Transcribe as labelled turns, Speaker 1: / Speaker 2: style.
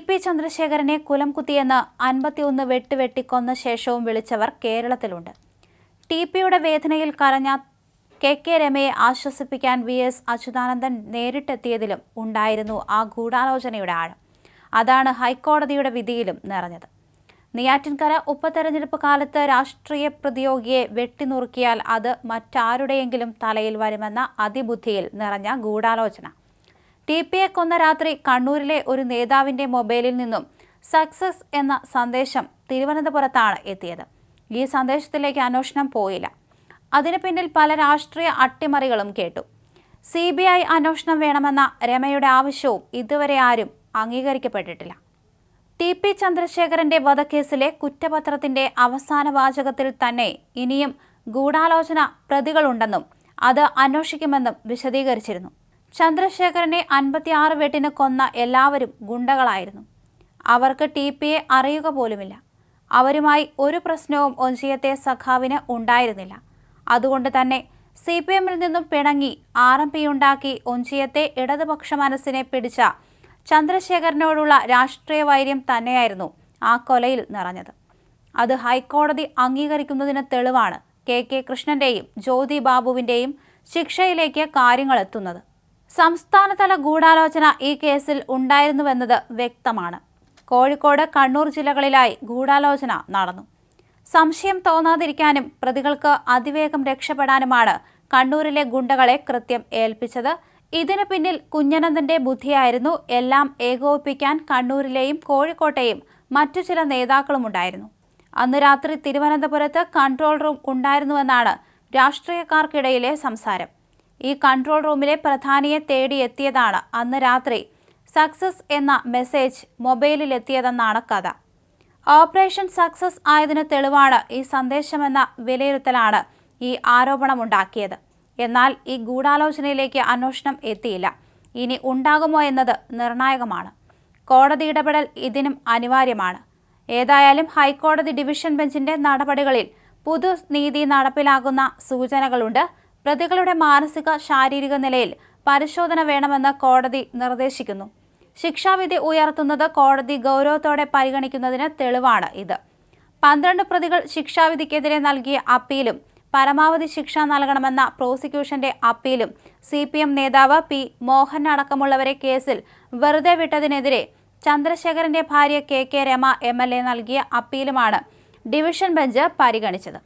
Speaker 1: P ചന്ദ്രശേഖരനെ കുലം കുത്തിയെന്ന് 51 വെട്ടുവെട്ടിക്കൊന്ന ശേഷവും വിളിച്ചവർ കേരളത്തിലുണ്ട്. പിയുടെ വേദനയിൽ കരഞ്ഞ കെ രമയെ ആശ്വസിപ്പിക്കാൻ എസ് അച്യുതാനന്ദൻ നേരിട്ടെത്തിയതിലും ഉണ്ടായിരുന്നു ആ ഗൂഢാലോചനയുടെ ആഴം. അതാണ് ഹൈക്കോടതിയുടെ വിധിയിലും നിറഞ്ഞത്. നെയ്യാറ്റിൻകര ഉപതെരഞ്ഞെടുപ്പ് കാലത്ത് രാഷ്ട്രീയ പ്രതിയോഗിയെ വെട്ടിനുറുക്കിയാൽ അത് മറ്റാരുടെയെങ്കിലും തലയിൽ വരുമെന്ന അതിബുദ്ധിയിൽ നിറഞ്ഞ ഗൂഢാലോചന. പിയെ കൊന്ന രാത്രി കണ്ണൂരിലെ ഒരു നേതാവിന്റെ മൊബൈലിൽ നിന്നും സക്സസ് എന്ന സന്ദേശം തിരുവനന്തപുരത്താണ് എത്തിയത്. ഈ സന്ദേശത്തിലേക്ക് അന്വേഷണം പോയില്ല. അതിന് പിന്നിൽ പല രാഷ്ട്രീയ അട്ടിമറികളും കേട്ടു. CBI അന്വേഷണം വേണമെന്ന രമയുടെ ആവശ്യവും ഇതുവരെ ആരും അംഗീകരിക്കപ്പെട്ടിട്ടില്ല. പി ചന്ദ്രശേഖരന്റെ വധക്കേസിലെ കുറ്റപത്രത്തിന്റെ അവസാന വാചകത്തിൽ തന്നെ ഇനിയും ഗൂഢാലോചന പ്രതികളുണ്ടെന്നും അത് അന്വേഷിക്കുമെന്നും വിശദീകരിച്ചിരുന്നു. ചന്ദ്രശേഖരനെ 56 വെട്ടിന് കൊന്ന എല്ലാവരും ഗുണ്ടകളായിരുന്നു. അവർക്ക് പിയെ അറിയുക പോലുമില്ല. അവരുമായി ഒരു പ്രശ്നവും ഒഞ്ചിയത്തെ സഖാവിന് ഉണ്ടായിരുന്നില്ല. അതുകൊണ്ട് തന്നെ CPMൽ നിന്നും പിണങ്ങി RMP ഉണ്ടാക്കി ഒഞ്ചിയത്തെ ഇടതുപക്ഷ മനസ്സിനെ പിടിച്ച ചന്ദ്രശേഖരനോടുള്ള രാഷ്ട്രീയ വൈര്യം തന്നെയായിരുന്നു ആ കൊലയിൽ നിറഞ്ഞത്. അത് ഹൈക്കോടതി അംഗീകരിക്കുന്നതിന് തെളിവാണ് കെ കൃഷ്ണന്റെയും ജ്യോതി ബാബുവിന്റെയും ശിക്ഷയിലേക്ക് കാര്യങ്ങൾ എത്തുന്നത്. സംസ്ഥാനതല ഗൂഢാലോചന ഈ കേസിൽ ഉണ്ടായിരുന്നുവെന്നത് വ്യക്തമാണ്. കോഴിക്കോട്, കണ്ണൂർ ജില്ലകളിലായി ഗൂഢാലോചന നടന്നു. സംശയം തോന്നാതിരിക്കാനും പ്രതികൾക്ക് അതിവേഗം രക്ഷപ്പെടാനുമാണ് കണ്ണൂരിലെ ഗുണ്ടകളെ കൃത്യം ഏൽപ്പിച്ചത്. ഇതിനു പിന്നിൽ കുഞ്ഞനന്തന്റെ ബുദ്ധിയായിരുന്നു. എല്ലാം ഏകോപിപ്പിക്കാൻ കണ്ണൂരിലെയും കോഴിക്കോട്ടെയും മറ്റു ചില നേതാക്കളുമുണ്ടായിരുന്നു. അന്ന് രാത്രി തിരുവനന്തപുരത്ത് കൺട്രോൾ റൂം ഉണ്ടായിരുന്നുവെന്നാണ് രാഷ്ട്രീയക്കാർക്കിടയിലെ സംസാരം. ഈ കൺട്രോൾ റൂമിലെ പ്രധാനിയെ തേടിയെത്തിയതാണ് അന്ന് രാത്രി സക്സസ് എന്ന മെസ്സേജ് മൊബൈലിലെത്തിയതെന്നാണ് കഥ. ഓപ്പറേഷൻ സക്സസ് ആയതിന് തെളിവാണ് ഈ സന്ദേശമെന്ന വിലയിരുത്തലാണ് ഈ ആരോപണമുണ്ടാക്കിയത്. എന്നാൽ ഈ ഗൂഢാലോചനയിലേക്ക് അന്വേഷണം എത്തിയില്ല. ഇനി ഉണ്ടാകുമോ എന്നത് നിർണായകമാണ്. കോടതി ഇടപെടൽ ഇതിനും അനിവാര്യമാണ്. ഏതായാലും ഹൈക്കോടതി ഡിവിഷൻ ബെഞ്ചിന്റെ നടപടികളിൽ പൊതുനീതി നടപ്പിലാകുന്ന സൂചനകളുണ്ട്. പ്രതികളുടെ മാനസിക ശാരീരിക നിലയിൽ പരിശോധന വേണമെന്ന് കോടതി നിർദ്ദേശിക്കുന്നു. ശിക്ഷാവിധി ഉയർത്തുന്നത് കോടതി ഗൗരവത്തോടെ പരിഗണിക്കുന്നതിന് തെളിവാണ് ഇത്. 12 പ്രതികൾ ശിക്ഷാവിധിക്കെതിരെ നൽകിയ അപ്പീലും പരമാവധി ശിക്ഷ നൽകണമെന്ന പ്രോസിക്യൂഷന്റെ അപ്പീലും CPM നേതാവ് P. മോഹൻ അടക്കമുള്ളവരെ കേസിൽ വെറുതെ വിട്ടതിനെതിരെ ചന്ദ്രശേഖരന്റെ ഭാര്യ കെ രമ MLA നൽകിയ അപ്പീലുമാണ് ഡിവിഷൻ ബെഞ്ച് പരിഗണിച്ചത്.